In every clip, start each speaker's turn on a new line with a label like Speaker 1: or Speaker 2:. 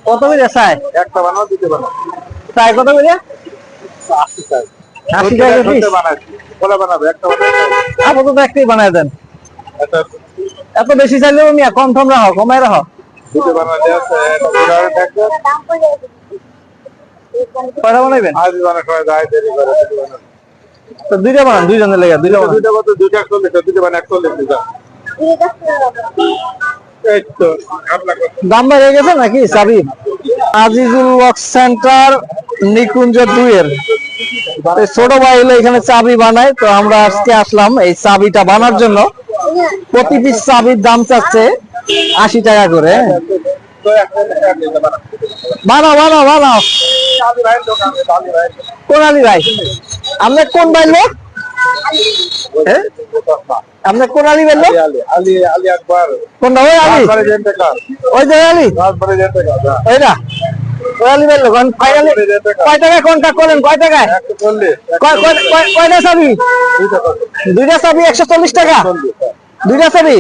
Speaker 1: কত করে চাই?
Speaker 2: একটা বানাও দিতে পারো।
Speaker 1: চাই কত করে?
Speaker 2: 80 চাই।
Speaker 1: 80 টাকা পিস
Speaker 2: বানাচ্ছি। বলা বানাবে একটা বানাবে।
Speaker 1: আপাতত একটাই বানায় দেন।
Speaker 2: এটা
Speaker 1: এত বেশি চাইলেও মিয়া কম টম রাখো, কমাই রাখো।
Speaker 2: দিতে বানাতে আছে এটা পুরানো ট্যাক্টর।
Speaker 1: কয়টা বানাইবেন?
Speaker 2: আজ বানানো সময় যায় দেরি করে দিতে বানাবে।
Speaker 1: তো দুইটা বানান, দুইজনের লেগে দুইটা বানান।
Speaker 2: দুইটা কত 240 দিতে বানায় 41 দিতে। এই তো আপনার
Speaker 1: দাম বেড়ে গেছে নাকি চাবি? আজিজুল ওয়ার্ক সেন্টার নিকুঞ্জ 2 এর ছোট ভাই হলো এখানে চাবি বানায়। তো আমরা আজকে আসলাম এই চাবিটা বানার জন্য। প্রতি পিস চাবির দাম চাচ্ছে 80 টাকা করে।
Speaker 2: তো একটা দিতে বানাবে।
Speaker 1: বানাও বানাও বানাও।
Speaker 2: আদি ভাই দোকানে আদি ভাই।
Speaker 1: কোন আলী ভাই? আপনার কোন ভাই লোক? আপনার কোন আলী ভাই লোক?
Speaker 2: আলী আলী আলী আকবর।
Speaker 1: কোনটা ওই আলী?
Speaker 2: রাজবাড়ি জেন্টকা।
Speaker 1: ওই যে আলী?
Speaker 2: রাজবাড়ি জেন্টকা।
Speaker 1: ওইটা ওই আলী ভাই লোক। ফাইনালি কয় টাকা কন্টাক্ট করেন? কয় টাকায়?
Speaker 2: 140।
Speaker 1: কয়টা চাবি? দুইটা চাবি 140 টাকা। দুইটা চাবি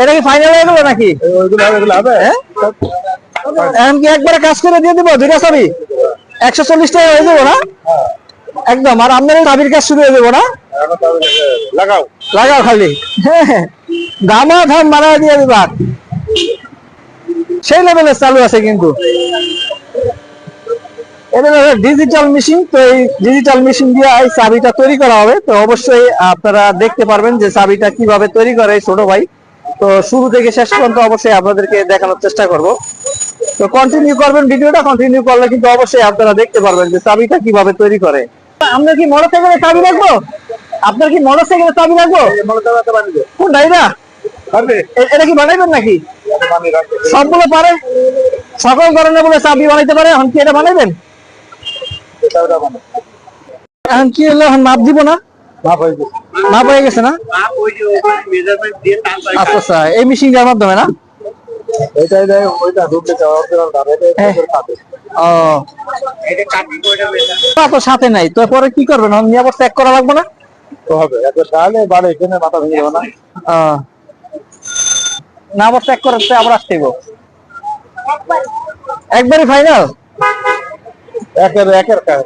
Speaker 1: এটা কি ফাইনাল হয়ে গেল নাকি?
Speaker 2: ওইগুলো হবে।
Speaker 1: এখন কি একবারে কাজ করে দিয়ে দিব? দুইটা চাবি 140 টাকা হয়ে যাবো না একদম? আর আপনার চাবির কাজ শুরু হয়ে যাবো না?
Speaker 2: লাগাও
Speaker 1: লাগাও খালি। দামা ধান বানায় দিয়ে দিবা। সেই লেভেলের চালু আছে কিন্তু এটা ডিজিটাল মেশিন। তো এই ডিজিটাল মেশিন দিয়ে এই চাবিটা তৈরি করা হবে। তো অবশ্যই আপনারা দেখতে পারবেন যে চাবিটা কিভাবে তৈরি করে ছোট ভাই। তো শুরু থেকে শেষ পর্যন্ত অবশ্যই আপনাদেরকে দেখানোর চেষ্টা করব। তো কন্টিনিউ করবেন ভিডিওটা। কন্টিনিউ করলে কিন্তু অবশ্যই আপনারা দেখতে পারবেন যে চাবিটা কিভাবে তৈরি করে। আমরা কি মোটরসাইকেলের চাবি রাখবো? আপনার কি মোটরসাইকেলের চাবি রাখবো? কোনটা এটা? এটা কি বানাইবেন নাকি? সবগুলো পারে, সকল ধরনের বলে চাবি বানাইতে পারে। এখন কি এটা বানাইবেন? এখন কি হলো? এখন মাপ দিব না? মাপ হয়ে গেছে না? আচ্ছা আচ্ছা, এই মেশিনটার মাধ্যমে না? তো সাথে নাই তো পরে কি করবেন? নিরাপদ চেক করা লাগবে না? না আবার চেক করতে আবার আসতে হবে একবারই ফাইনাল?
Speaker 2: একের কাজ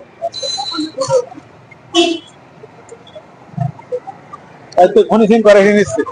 Speaker 2: এত ফিনিশিং করে নিচ্ছে।